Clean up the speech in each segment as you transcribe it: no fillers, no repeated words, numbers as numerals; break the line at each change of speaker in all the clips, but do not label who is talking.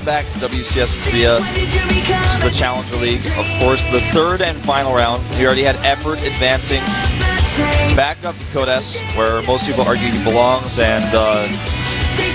back to WCS Korea. This is the Challenger League. Of course, the third and final round. We already had Effort advancing back up to Codes, where most people argue he belongs, and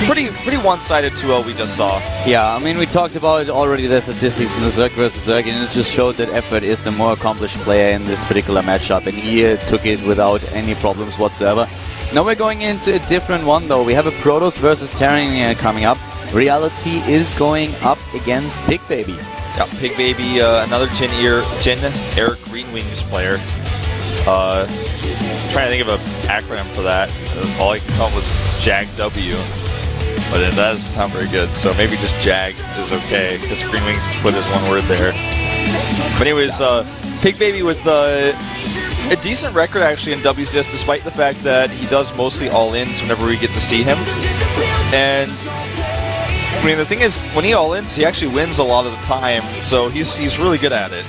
pretty one-sided 2-0 we just saw.
Yeah, I mean, we talked about already the statistics in the Zerg versus Zerg, and it just showed that Effort is the more accomplished player in this particular matchup, and he took it without any problems whatsoever. Now we're going into a different one, though. We have a Protoss versus Terran coming up. Reality is going up against Pigbaby.
Yeah, Pigbaby, another Jin Air Green Wings player. Trying to think of an acronym for that. All I can come up was JAG-W. But that doesn't sound very good, so maybe just JAG is okay, because Green Wings put as one word there. But anyways, Pigbaby with a decent record actually in WCS, despite the fact that he does mostly all-ins whenever we get to see him. And I mean, the thing is, when he all-ins, he actually wins a lot of the time, so he's really good at it.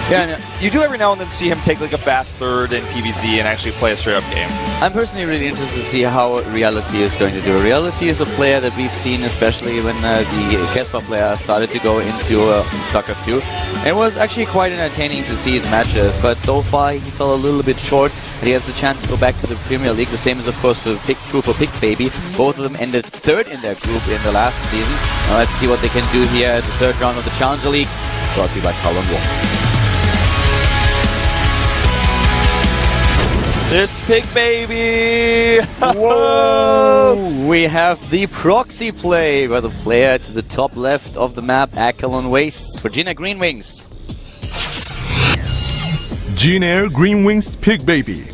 Yeah, you do every now and then see him take like a fast third in PvZ and actually play a straight-up game.
I'm personally really interested to see how Reality is going to do. Reality is a player that we've seen, especially when the Casper player started to go into Starcraft 2. And it was actually quite entertaining to see his matches, but so far he fell a little bit short. But he has the chance to go back to the Premier League. The same is, of course, true for Pigbaby. Both of them ended third in their group in the last season. Now let's see what they can do here at the third round of the Challenger League. Brought to you by Colin Wall.
This Pigbaby!
Whoa! We have the proxy play by the player to the top left of the map, Akelon Wastes, for Jin Air Green Wings.
Jin Air Green Wings Pigbaby.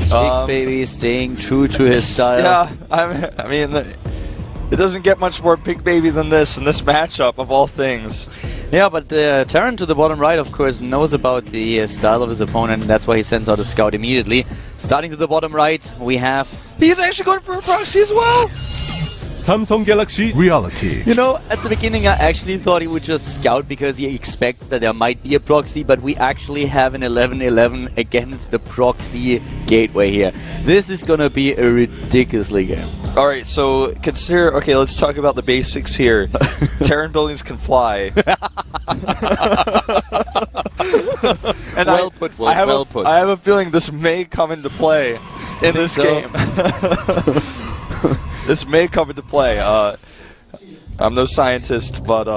Pigbaby staying true to his style.
Yeah, I mean, it doesn't get much more Pigbaby than this in this matchup, of all things.
Yeah, but Terran to the bottom right, of course, knows about the style of his opponent, and that's why he sends out a scout immediately. Starting to the bottom right, we have...
He's actually going for a proxy as well!
Samsung Galaxy Reality.
You know, at the beginning I actually thought he would just scout because he expects that there might be a proxy, but we actually have an 11-11 against the proxy gateway here. This is gonna be a ridiculously game.
Alright, so consider... Okay, let's talk about the basics here. Terran buildings can fly. And
well put, well put.
I have a feeling this may come into play in this game. This may come into play. I'm no scientist, but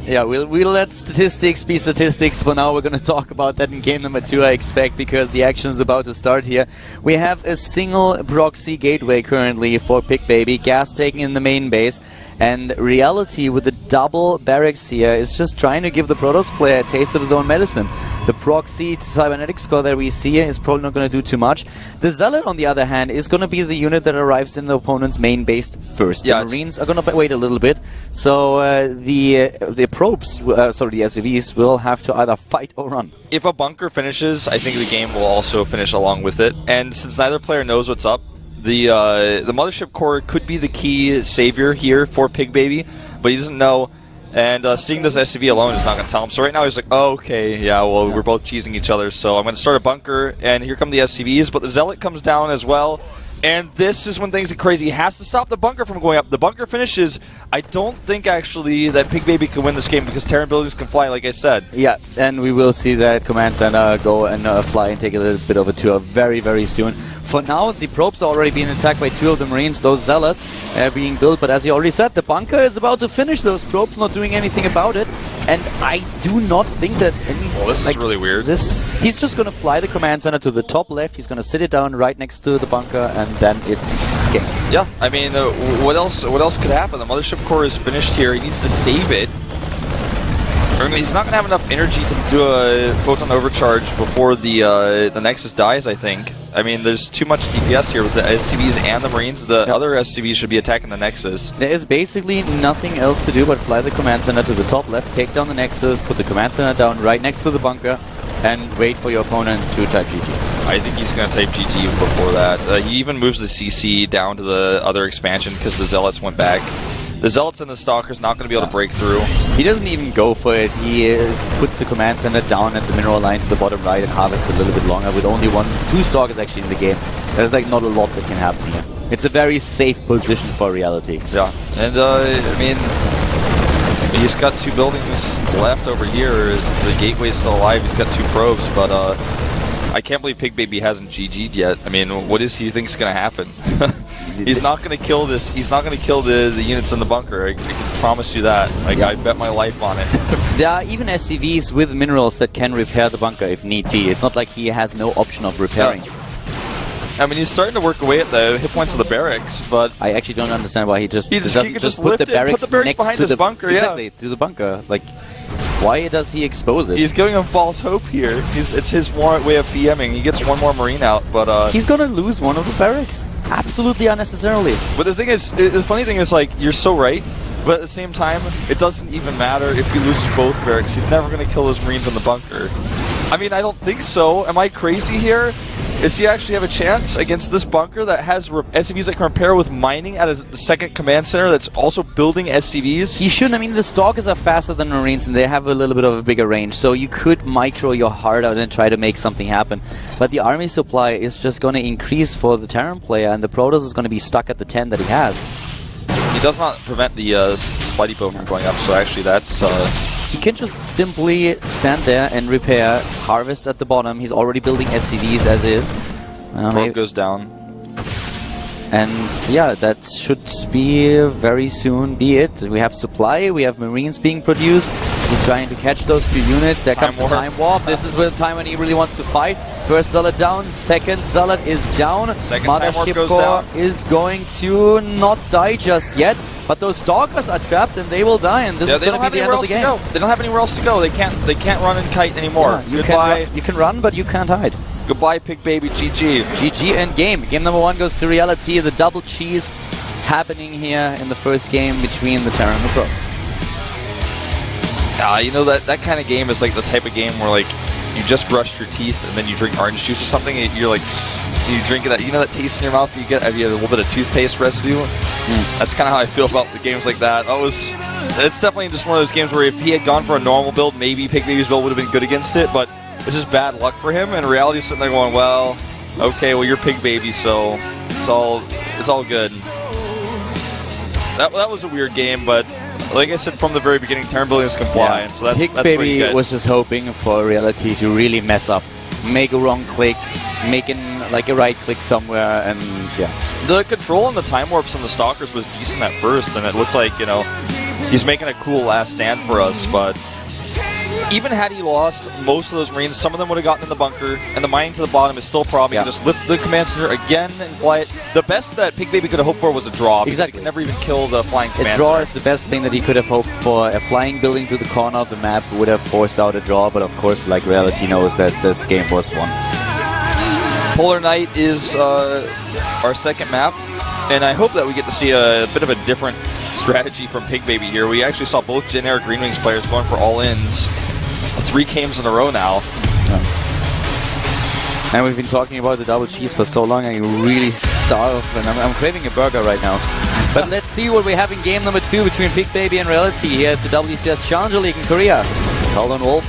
yeah, we'll let statistics be statistics. For now, we're going to talk about that in game number 2, I expect, because the action is about to start here. We have a single proxy gateway currently for Pigbaby, gas taking in the main base, and Reality with the double barracks here is just trying to give the Protoss player a taste of his own medicine. The proxy cybernetic score that we see is probably not going to do too much. The Zealot, on the other hand, is going to be the unit that arrives in the opponent's main base first. Yeah, the Marines are going to wait a little bit. So the probes, sorry, the SUVs, will have to either fight or run.
If a bunker finishes, I think the game will also finish along with it. And since neither player knows what's up, the Mothership Core could be the key savior here for Pigbaby, but he doesn't know. And seeing this SCV alone is not going to tell him. So right now he's like, oh, okay, yeah, well, we're both cheesing each other, so I'm going to start a bunker, and here come the SCVs, but the Zealot comes down as well. And this is when things get crazy. He has to stop the bunker from going up. The bunker finishes. I don't think, actually, that Pigbaby can win this game because Terran buildings can fly, like I said.
Yeah, and we will see that Command Center go and fly and take a little bit of a tour very, very soon. For now, the probes are already being attacked by 2 of the Marines, those Zealots being built. But as you already said, the bunker is about to finish those probes, not doing anything about it. And I do not think that anything...
Well, this is really weird.
He's just going to fly the Command Center to the top left. He's going to sit it down right next to the bunker, and then it's game.
Yeah, I mean, what else could happen? The Mothership Core is finished here. He needs to save it. I mean, he's not going to have enough energy to do a photon overcharge before the Nexus dies, I think. I mean, there's too much DPS here with the SCVs and the Marines. The other SCVs should be attacking the Nexus.
There is basically nothing else to do but fly the Command Center to the top left, take down the Nexus, put the Command Center down right next to the bunker, and wait for your opponent to type GG.
I think he's going to type GG before that. He even moves the CC down to the other expansion because the Zealots went back. The Zealots and the Stalker's not going to be able to break through.
He doesn't even go for it. He puts the Command Center down at the mineral line to the bottom right and harvests a little bit longer with only 2 Stalkers actually in the game. There's like not a lot that can happen here. It's a very safe position for Reality.
Yeah, and I mean, He's got 2 buildings left over here. The gateway's still alive. He's got 2 probes, but I can't believe Pigbaby hasn't GG'd yet. I mean, what does he think's going to happen? He's not going to kill this. He's not going to kill the units in the bunker. I can promise you that. Like, I bet my life on it.
There are even SCVs with minerals that can repair the bunker if need be. It's not like he has no option of repairing.
Yeah. I mean, he's starting to work away at the hit points of the barracks, but
I actually don't understand why he
could
doesn't
just
put
lift
the barracks,
put the barracks
next
behind
to
his
the
bunker.
Exactly, to the bunker. Like, why does he expose it?
He's giving him false hope here. It's his way of BMing. He gets 1 more Marine out, but
he's gonna lose one of the barracks absolutely unnecessarily.
But the thing is, the funny thing is, like, you're so right. But at the same time, it doesn't even matter if he loses both barracks. He's never going to kill his Marines in the bunker. I mean, I don't think so. Am I crazy here? Does he actually have a chance against this bunker that has SCVs that can repair with mining at a second command center that's also building SCVs?
He shouldn't. I mean, the Stalkers are faster than Marines and they have a little bit of a bigger range, so you could micro your heart out and try to make something happen. But the army supply is just going to increase for the Terran player, and the Protoss is going to be stuck at the 10 that he has.
He does not prevent the supply depot from going up, so actually that's...
He can just simply stand there and repair, harvest at the bottom. He's already building SCVs as is.
Probe goes down.
And yeah, that should be very soon be it. We have supply, we have Marines being produced. He's trying to catch those few units. There comes the Time Warp. This is where the time when he really wants to fight. First Zealot down, second Zealot is down.
Second Time Warp
Mothership
goes
Core
down.
is going to not die just yet. But those Stalkers are trapped and they will die, and this is going to be the end of the game.
They don't have anywhere else to go. They can't run and kite anymore.
Yeah, you can run, but you can't hide.
Goodbye, Pigbaby. GG.
GG and game. Game number 1 goes to reality. The double cheese happening here in the first game between the Terran and the Protoss.
You know, that kind of game is like the type of game where, like, you just brushed your teeth and then you drink orange juice or something, and you're like, you drink that, you know, that taste in your mouth you get if you have a little bit of toothpaste residue. That's kind of how I feel about the games like that. It's definitely just one of those games where if he had gone for a normal build, maybe Pigbaby's build would have been good against it, but it's just bad luck for him. And in reality, sitting there going, well, okay, well, you're Pigbaby, so it's all good. That was a weird game, but like I said from the very beginning, Terran buildings can fly, and so that's pretty good.
Pigbaby was just hoping for reality to really mess up, make a wrong click, making like a right click somewhere, and yeah.
The control on the Time Warps and the Stalkers was decent at first, and it looked like, you know, he's making a cool last stand for us, but even had he lost most of those Marines, some of them would have gotten in the bunker, and the mining to the bottom is still a problem. You can just lift the command center again and fly it. The best that Pigbaby could have hoped for was a draw, because he could never even kill the flying command center.
A draw is the best thing that he could have hoped for. A flying building to the corner of the map would have forced out a draw, but of course, like, reality knows that this game was won.
Polar Night is our second map, and I hope that we get to see a bit of a different strategy from Pigbaby here. We actually saw both Gen Air Green Wings players going for all-ins 3 games in a row now.
And we've been talking about the double cheese for so long, I'm really starved, and I'm craving a burger right now. But let's see what we have in game number 2 between Pigbaby and Reality here at the WCS Challenger League in Korea. Called on Wolf.